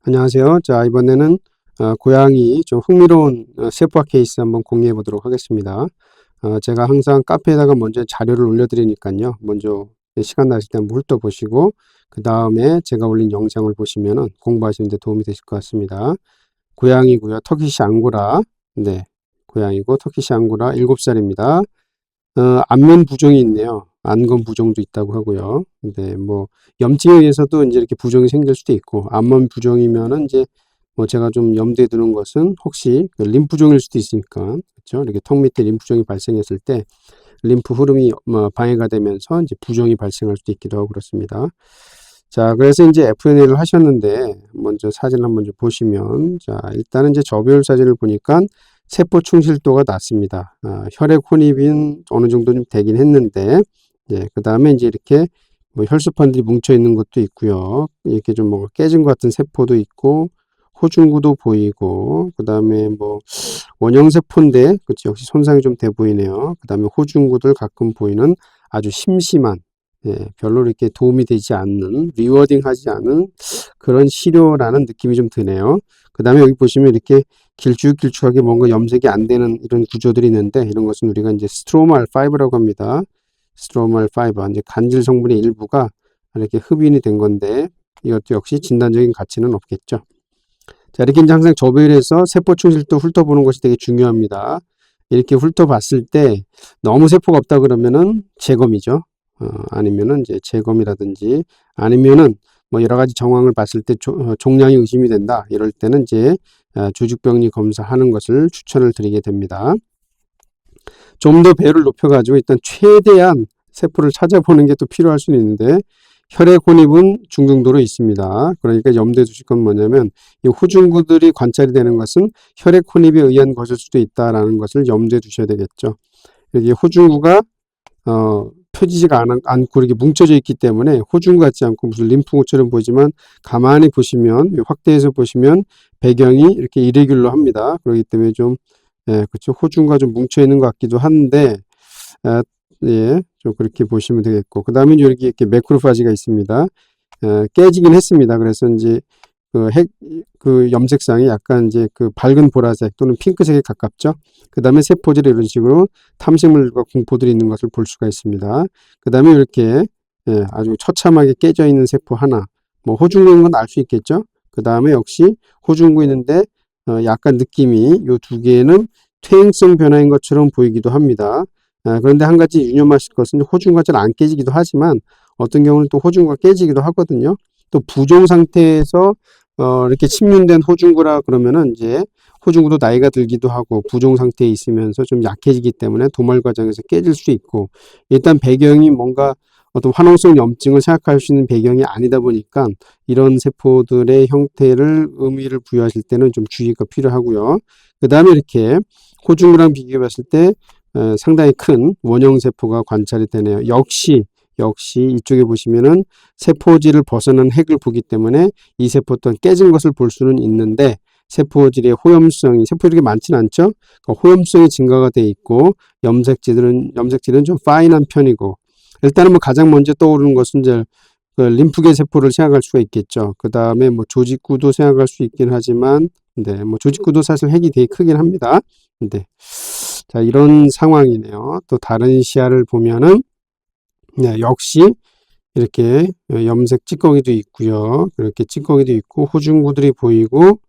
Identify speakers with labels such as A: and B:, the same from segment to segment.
A: 안녕하세요. 자, 이번에는 고양이 좀 흥미로운 세포학 케이스 한번 공유해 보도록 하겠습니다. 제가 항상 카페에다가 먼저 자료를 올려드리니까요. 먼저 시간 나실 때 한번 훑어보시고 그 다음에 제가 올린 영상을 보시면은 공부하시는 데 도움이 되실 것 같습니다. 고양이고요. 터키시 앙고라. 네, 고양이고 터키시 앙고라 7살입니다. 안면 부종이 있네요. 안검 부종도 있다고 하고요. 근데 뭐 염증에 의해서도 이제 이렇게 부종이 생길 수도 있고, 안면 부종이면은 이제 뭐 제가 좀 염두에 두는 것은 혹시 그 림프종일 수도 있으니까, 그렇죠? 이렇게 턱 밑에 림프종이 발생했을 때 림프 흐름이 뭐 방해가 되면서 이제 부종이 발생할 수도 있기도 하고 그렇습니다. 자, 그래서 이제 FNA를 하셨는데 먼저 사진을 한번 좀 보시면, 자, 일단은 이제 저배율 사진을 보니까 세포 충실도가 낮습니다. 혈액 혼입은 어느 정도 좀 되긴 했는데, 예, 그 다음에 이제 이렇게 뭐 혈소판들이 뭉쳐 있는 것도 있고요. 이렇게 좀 뭔가 깨진 것 같은 세포도 있고, 호중구도 보이고, 그 다음에 뭐 원형세포인데, 그치, 역시 손상이 좀 돼 보이네요. 그 다음에 호중구들 가끔 보이는 아주 심심한, 예, 별로 이렇게 도움이 되지 않는, 리워딩 하지 않은 그런 시료라는 느낌이 좀 드네요. 그 다음에 여기 보시면 이렇게 길쭉길쭉하게 뭔가 염색이 안 되는 이런 구조들이 있는데, 이런 것은 우리가 이제 스트로말 파이브라고 합니다. 스트로말 파이브, 이제 간질 성분의 일부가 이렇게 흡인이 된 건데, 이것도 역시 진단적인 가치는 없겠죠. 자, 이렇게 이제 항상 저배율에서 세포 충실도 훑어보는 것이 되게 중요합니다. 이렇게 훑어봤을 때 너무 세포가 없다 그러면은 재검이죠. 아니면은 이제 재검이라든지 아니면은 뭐 여러 가지 정황을 봤을 때 종양이 의심이 된다. 이럴 때는 이제 조직병리 검사하는 것을 추천을 드리게 됩니다. 좀 더 배를 높여가지고 일단 최대한 세포를 찾아보는 게 또 필요할 수는 있는데, 혈액 혼입은 중등도로 있습니다. 그러니까 염두에 두실 건 뭐냐면 이 호중구들이 관찰이 되는 것은 혈액 혼입에 의한 것일 수도 있다라는 것을 염두에 두셔야 되겠죠. 여기 호중구가 펴지지가 않고 이렇게 뭉쳐져 있기 때문에 호중구 같지 않고 무슨 림프구처럼 보이지만, 가만히 보시면 확대해서 보시면 배경이 이렇게 이레귤러합니다. 그렇기 때문에 좀, 예, 그렇죠. 호중구가 좀 뭉쳐 있는 것 같기도 한데, 예, 좀 그렇게 보시면 되겠고, 그 다음에 여기 이렇게 매크로파지가 있습니다. 깨지긴 했습니다. 그래서 이제 그 염색상이 약간 이제 그 밝은 보라색 또는 핑크색에 가깝죠. 그 다음에 세포들이 이런 식으로 탐식물과 공포들이 있는 것을 볼 수가 있습니다. 그 다음에 이렇게, 예, 아주 처참하게 깨져 있는 세포 하나, 뭐 호중구인 건 알 수 있겠죠. 그 다음에 역시 호중구 있는데 약간 느낌이 요 두 개는 퇴행성 변화인 것처럼 보이기도 합니다. 그런데 한 가지 유념하실 것은 호중구가 잘 안 깨지기도 하지만 어떤 경우는 또 호중구가 깨지기도 하거든요. 또 부종 상태에서 이렇게 침륜된 호중구라 그러면은 이제 호중구도 나이가 들기도 하고 부종 상태에 있으면서 좀 약해지기 때문에 도말 과정에서 깨질 수 있고, 일단 배경이 뭔가 어떤 화농성 염증을 생각할 수 있는 배경이 아니다 보니까 이런 세포들의 형태를 의미를 부여하실 때는 좀 주의가 필요하고요. 그 다음에 이렇게 호중구랑 비교해 봤을 때 상당히 큰 원형 세포가 관찰이 되네요. 역시 이쪽에 보시면은 세포질을 벗어난 핵을 보기 때문에 이 세포 또한 깨진 것을 볼 수는 있는데, 세포질의 호염성이, 세포질이 많지는 않죠. 호염성이 증가가 돼 있고, 염색질은 좀 파인한 편이고, 일단은 뭐 가장 먼저 떠오르는 것은 이제 그 림프계 세포를 생각할 수가 있겠죠. 그 다음에 뭐 조직구도 생각할 수 있긴 하지만, 네, 뭐 조직구도 사실 핵이 되게 크긴 합니다. 네. 자, 이런 상황이네요. 또 다른 시야를 보면은, 네, 역시 이렇게 염색 찌꺼기도 있고요. 이렇게 찌꺼기도 있고 호중구들이 보이고,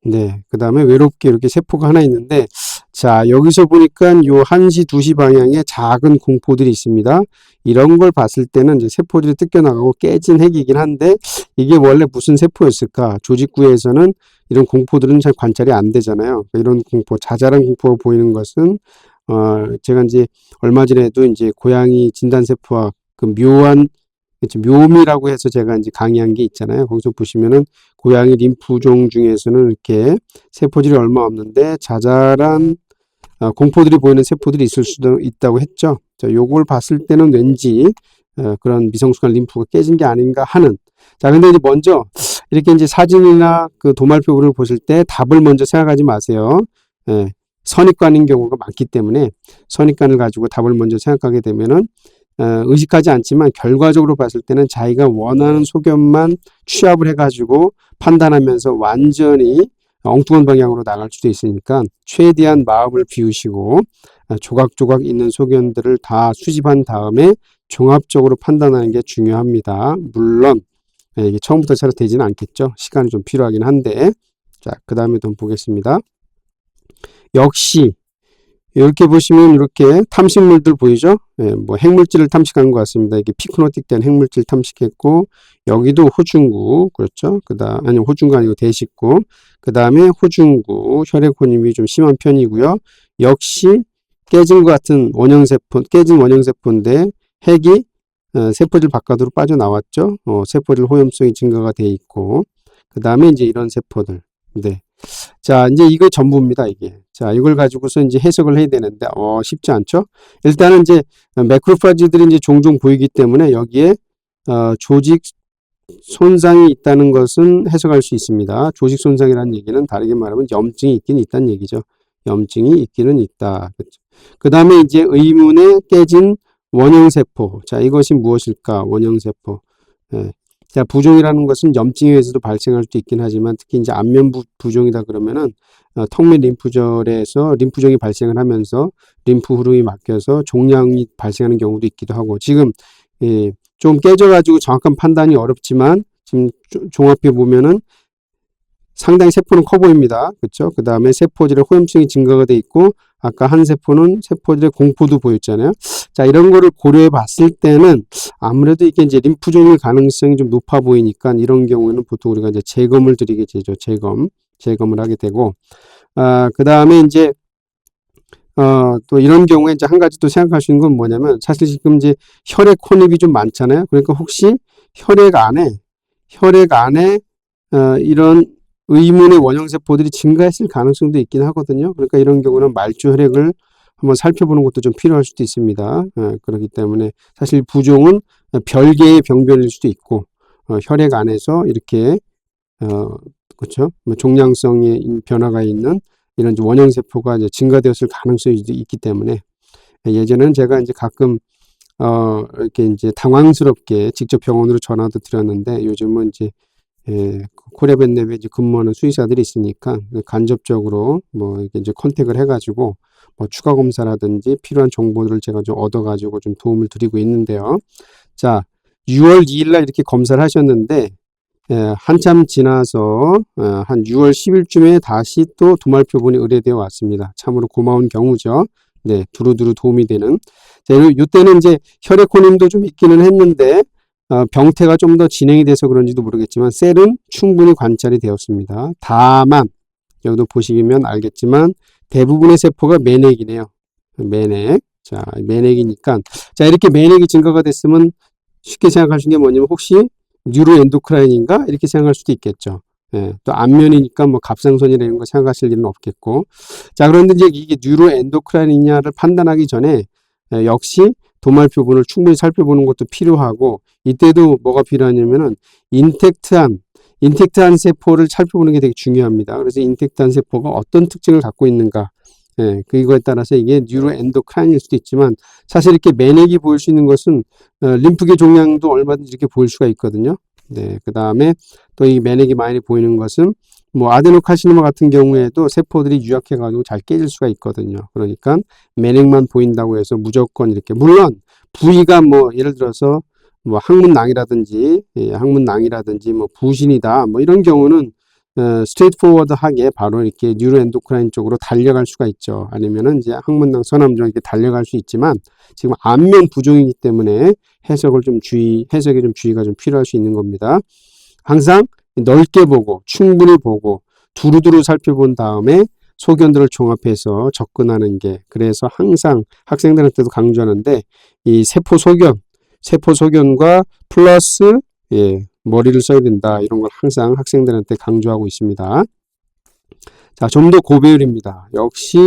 A: 네, 그 다음에 외롭게 이렇게 세포가 하나 있는데, 자, 여기서 보니까 요 1시, 2시 방향에 작은 공포들이 있습니다. 이런 걸 봤을 때는 이제 세포들이 뜯겨나가고 깨진 핵이긴 한데, 이게 원래 무슨 세포였을까? 조직구에서는 이런 공포들은 잘 관찰이 안 되잖아요. 이런 공포, 자잘한 공포가 보이는 것은, 제가 이제 얼마 전에도 이제 고양이 진단세포학 그 묘한, 묘미라고 해서 제가 이제 강의한 게 있잖아요. 거기서 보시면은 고양이 림프종 중에서는 이렇게 세포질이 얼마 없는데 자잘한 공포들이 보이는 세포들이 있을 수도 있다고 했죠. 자, 요걸 봤을 때는 왠지 그런 미성숙한 림프가 깨진 게 아닌가 하는. 자, 근데 이제 먼저 이렇게 이제 사진이나 그 도말표를 보실 때 답을 먼저 생각하지 마세요. 예, 선입관인 경우가 많기 때문에 선입관을 가지고 답을 먼저 생각하게 되면은 의식하지 않지만 결과적으로 봤을 때는 자기가 원하는 소견만 취합을 해가지고 판단하면서 완전히 엉뚱한 방향으로 나갈 수도 있으니까 최대한 마음을 비우시고 조각조각 있는 소견들을 다 수집한 다음에 종합적으로 판단하는 게 중요합니다. 물론 이게 처음부터 잘 되지는 않겠죠. 시간이 좀 필요하긴 한데. 자, 그 다음에 좀 보겠습니다. 역시 이렇게 보시면 이렇게 탐식물들 보이죠? 예, 뭐 핵물질을 탐식한 것 같습니다. 이게 피크노틱 된 핵물질 탐식했고, 여기도 호중구, 그렇죠? 아니, 호중구 아니고 대식구. 그 다음에 호중구, 혈액혼임이 좀 심한 편이고요. 역시 깨진 것 같은 원형세포, 깨진 원형세포인데 핵이 세포질 바깥으로 빠져나왔죠. 세포질 호염성이 증가가 돼 있고, 그 다음에 이제 이런 세포들. 네. 자, 이제 이거 전부입니다, 이게. 자, 이걸 가지고서 이제 해석을 해야 되는데, 쉽지 않죠? 일단은 이제 매크로파지들이 이제 종종 보이기 때문에 여기에, 조직 손상이 있다는 것은 해석할 수 있습니다. 조직 손상이라는 얘기는 다르게 말하면 염증이 있긴 있다는 얘기죠. 염증이 있기는 있다. 그렇죠? 그 다음에 이제 의문에 깨진 원형세포. 자, 이것이 무엇일까? 원형세포. 예. 자, 부종이라는 것은 염증에 의해서도 발생할 수도 있긴 하지만 특히 이제 안면 부종이다 그러면은 턱밑 림프절에서 림프종이 발생을 하면서 림프 흐름이 막혀서 종양이 발생하는 경우도 있기도 하고 지금 좀 깨져가지고 정확한 판단이 어렵지만 지금 종합해 보면은 상당히 세포는 커 보입니다. 그렇죠? 그 다음에 세포질의 호염성이 증가가 돼 있고 아까 한 세포는 세포질의 공포도 보였잖아요. 자, 이런 거를 고려해 봤을 때는 아무래도 이게 이제 림프종일 가능성이 좀 높아 보이니까 이런 경우에는 보통 우리가 이제 재검을 드리게 되죠. 재검을 하게 되고, 그 다음에 이제, 또 이런 경우에 이제 한 가지 또 생각할 수 있는 건 뭐냐면 사실 지금 이제 혈액 혼입이 좀 많잖아요. 그러니까 혹시 혈액 안에, 이런 의문의 원형세포들이 증가했을 가능성도 있긴 하거든요. 그러니까 이런 경우는 말주 혈액을 한번 살펴보는 것도 좀 필요할 수도 있습니다. 그렇기 때문에 사실 부종은 별개의 병변일 수도 있고 혈액 안에서 이렇게 그렇죠? 종양성의 변화가 있는 이런 원형세포가 이제 증가되었을 가능성이 있기 때문에 예전에는 제가 이제 가끔 이렇게 이제 당황스럽게 직접 병원으로 전화도 드렸는데 요즘은 이제 코레벤랩에 이제 근무하는 수의사들이 있으니까 간접적으로 뭐 이렇게 이제 컨택을 해가지고 뭐 추가 검사라든지 필요한 정보들을 제가 좀 얻어가지고 좀 도움을 드리고 있는데요. 자, 6월 2일 날 이렇게 검사를 하셨는데 한참 지나서 한 6월 10일쯤에 다시 또 도말표본이 의뢰되어 왔습니다. 참으로 고마운 경우죠. 네, 두루두루 도움이 되는. 자, 이때는 이제 혈액혼임도 좀 있기는 했는데 병태가 좀 더 진행이 돼서 그런지도 모르겠지만 셀은 충분히 관찰이 되었습니다. 다만 여기도 보시면 알겠지만 대부분의 세포가 매넥이네요. 매넥. 자, 매넥이니까 자, 이렇게 매넥이 증가가 됐으면 쉽게 생각하시는 게 뭐냐면 혹시 뉴로엔도크라인인가 이렇게 생각할 수도 있겠죠. 또 안면이니까 뭐 갑상선이라는 거 생각하실 일은 없겠고. 자, 그런데 이제 이게 뉴로엔도크라인이냐를 판단하기 전에 역시 도말표본을 충분히 살펴보는 것도 필요하고 이때도 뭐가 필요하냐면은 인텍트한 세포를 살펴보는 게 되게 중요합니다. 그래서 인텍트한 세포가 어떤 특징을 갖고 있는가 그거에 따라서 이게 뉴로엔도크라인일 수도 있지만 사실 이렇게 매넥이 보일 수 있는 것은 림프계 종양도 얼마든지 이렇게 보일 수가 있거든요. 네, 그 다음에 또 이 매넥이 많이 보이는 것은 뭐 아데노카시노마 같은 경우에도 세포들이 유약해가지고 잘 깨질 수가 있거든요. 그러니까 매넥만 보인다고 해서 무조건 이렇게 물론 부위가 뭐 예를 들어서 뭐 항문낭이라든지 뭐 부신이다 뭐 이런 경우는 스트레이트 포워드하게 바로 이렇게 뉴로엔도크라인 쪽으로 달려갈 수가 있죠. 아니면은 이제 항문낭 선암종 이렇게 달려갈 수 있지만 지금 안면 부종이기 때문에 해석에 좀 주의가 좀 필요할 수 있는 겁니다. 항상 넓게 보고 충분히 보고 두루두루 살펴본 다음에 소견들을 종합해서 접근하는 게 그래서 항상 학생들한테도 강조하는데 이 세포 소견과 플러스 머리를 써야 된다. 이런 걸 항상 학생들한테 강조하고 있습니다. 자, 좀 더 고배율입니다. 역시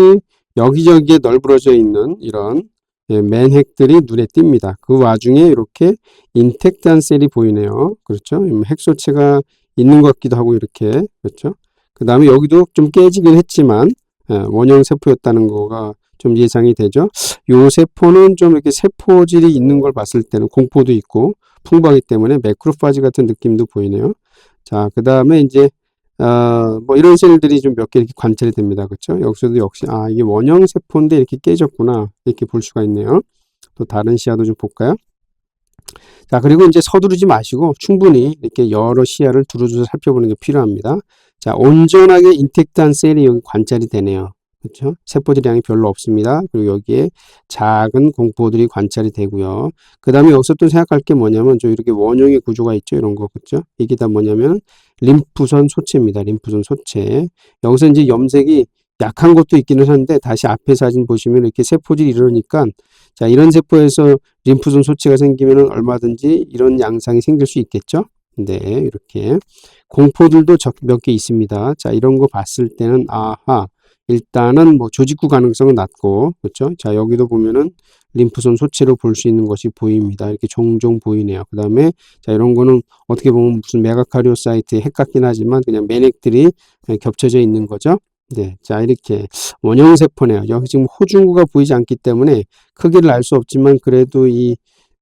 A: 여기저기에 널브러져 있는 이런 맨핵들이 눈에 띕니다. 그 와중에 이렇게 인텍트한 셀이 보이네요. 그렇죠? 핵소체가 있는 것 같기도 하고 이렇게 그렇죠? 그 다음에 여기도 좀 깨지긴 했지만 원형 세포였다는 거가 좀 예상이 되죠. 요 세포는 좀 이렇게 세포질이 있는 걸 봤을 때는 공포도 있고 풍부하기 때문에 매크로파지 같은 느낌도 보이네요. 자, 그 다음에 이제 뭐 이런 셀들이 좀 몇 개 이렇게 관찰이 됩니다. 그렇죠? 여기서도 역시 이게 원형 세포인데 이렇게 깨졌구나 이렇게 볼 수가 있네요. 또 다른 시야도 좀 볼까요? 자, 그리고 이제 서두르지 마시고 충분히 이렇게 여러 시야를 두루두루 살펴보는 게 필요합니다. 자, 온전하게 인텍트한 셀이 여기 관찰이 되네요. 그렇죠? 세포질량이 별로 없습니다. 그리고 여기에 작은 공포들이 관찰이 되고요. 그 다음에 여기서 또 생각할 게 뭐냐면 저 이렇게 원형의 구조가 있죠. 이런 거 그렇죠? 이게 다 뭐냐면 림프선 소체입니다. 림프선 소체. 여기서 이제 염색이 약한 것도 있기는 한데 다시 앞에 사진 보시면 이렇게 세포질이 이러니까 자, 이런 세포에서 림프선 소체가 생기면 얼마든지 이런 양상이 생길 수 있겠죠. 네, 이렇게 공포들도 몇 개 있습니다. 자, 이런 거 봤을 때는 일단은 뭐 조직구 가능성은 낮고 그렇죠. 자, 여기도 보면은 림프선 소체로 볼 수 있는 것이 보입니다. 이렇게 종종 보이네요. 그 다음에 자, 이런 거는 어떻게 보면 무슨 메가카리오사이트에 핵 같긴 하지만 그냥 맨액들이 겹쳐져 있는 거죠. 네, 자, 이렇게 원형 세포네요. 여기 지금 호중구가 보이지 않기 때문에 크기를 알 수 없지만 그래도 이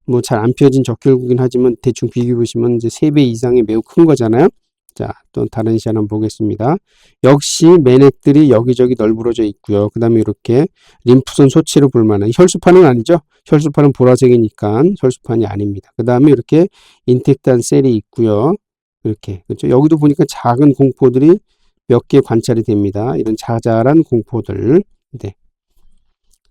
A: 뭐 잘 안 펴진 적혈구긴 하지만 대충 비교해 보시면 이제 3배 이상이 매우 큰 거잖아요. 자, 또 다른 시 한번 보겠습니다. 역시 맨액들이 여기저기 널브러져 있고요. 그 다음에 이렇게 림프선 소체로 볼 만한 혈수판은 아니죠. 혈수판은 보라색이니까 혈수판이 아닙니다. 그 다음에 이렇게 인텍트한 셀이 있고요. 이렇게 그렇죠. 여기도 보니까 작은 공포들이 몇 개 관찰이 됩니다. 이런 자잘한 공포들. 네.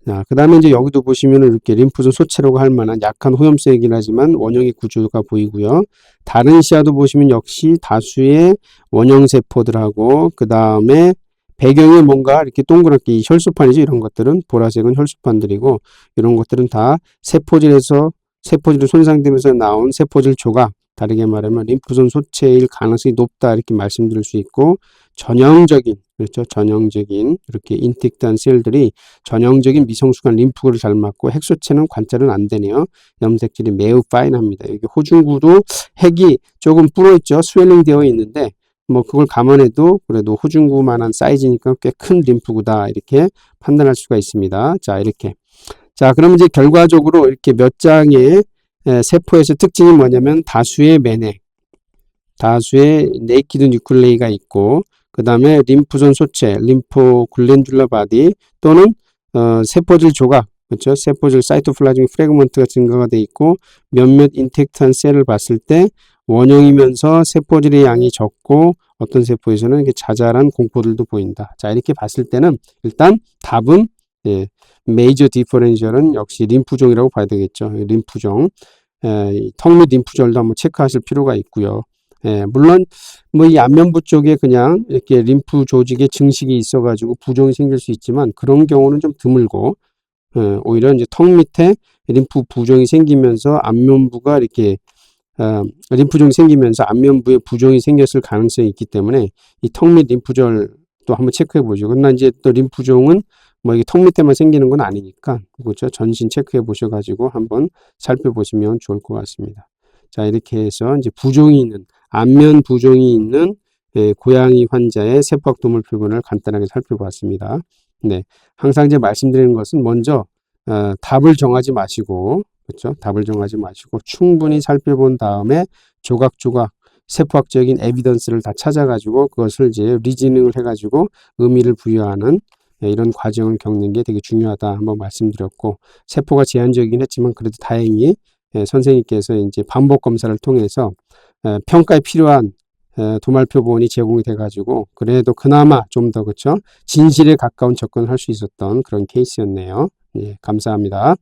A: 자, 그 다음에 이제 여기도 보시면 이렇게 림프선 소체라고 할 만한 약한 호염색이긴 하지만 원형의 구조가 보이고요. 다른 시야도 보시면 역시 다수의 원형 세포들하고 그 다음에 배경에 뭔가 이렇게 동그랗게 혈수판이죠. 이런 것들은 보라색은 혈수판들이고 이런 것들은 다 세포질이 손상되면서 나온 세포질 조각, 다르게 말하면 림프선 소체일 가능성이 높다 이렇게 말씀드릴 수 있고 전형적인 그렇죠. 전형적인 이렇게 인텍트한 셀들이 전형적인 미성숙한 림프구를 잘 맞고 핵소체는 관찰은 안 되네요. 염색질이 매우 파인합니다. 여기 호중구도 핵이 조금 불어있죠. 스웰링 되어 있는데 뭐 그걸 감안해도 그래도 호중구만한 사이즈니까 꽤 큰 림프구다 이렇게 판단할 수가 있습니다. 자, 이렇게 자, 그럼 이제 결과적으로 이렇게 몇 장의 세포에서 특징이 뭐냐면 다수의 맨액, 다수의 네이키드 뉴클레이가 있고 그 다음에 림프선 소체, 림포 글랜듈라 바디 또는 세포질 조각, 그렇죠? 세포질 사이토플라즈믹 프래그먼트가 증가가 돼 있고 몇몇 인텍트한 셀을 봤을 때 원형이면서 세포질의 양이 적고 어떤 세포에서는 이렇게 자잘한 공포들도 보인다. 자, 이렇게 봤을 때는 일단 답은 메이저 디퍼렌셜은 역시 림프종이라고 봐야 되겠죠. 림프종. 턱 및 림프절도 한번 체크하실 필요가 있고요. 물론 뭐 이 안면부 쪽에 그냥 이렇게 림프 조직에 증식이 있어가지고 부종이 생길 수 있지만 그런 경우는 좀 드물고 오히려 이제 턱 밑에 림프 부종이 생기면서 안면부가 이렇게 림프종이 생기면서 안면부에 부종이 생겼을 가능성이 있기 때문에 이 턱 및 림프절도 한번 체크해 보죠. 그러나 이제 또 림프종은 뭐 이게 턱 밑에만 생기는 건 아니니까 그렇죠. 전신 체크해 보셔가지고 한번 살펴보시면 좋을 것 같습니다. 자, 이렇게 해서 이제 부종이 있는 안면 부종이 있는 고양이 환자의 세포학 도물 표본을 간단하게 살펴보았습니다. 네, 항상 이제 말씀드리는 것은 먼저 답을 정하지 마시고 그렇죠. 답을 정하지 마시고 충분히 살펴본 다음에 조각조각 세포학적인 에비던스를 다 찾아가지고 그것을 이제 리즈닝을 해가지고 의미를 부여하는 이런 과정을 겪는 게 되게 중요하다 한번 말씀드렸고 세포가 제한적이긴 했지만 그래도 다행히 선생님께서 이제 반복 검사를 통해서 평가에 필요한 도말표본이 제공이 돼가지고 그래도 그나마 좀 더 그렇죠 진실에 가까운 접근을 할 수 있었던 그런 케이스였네요. 예, 감사합니다.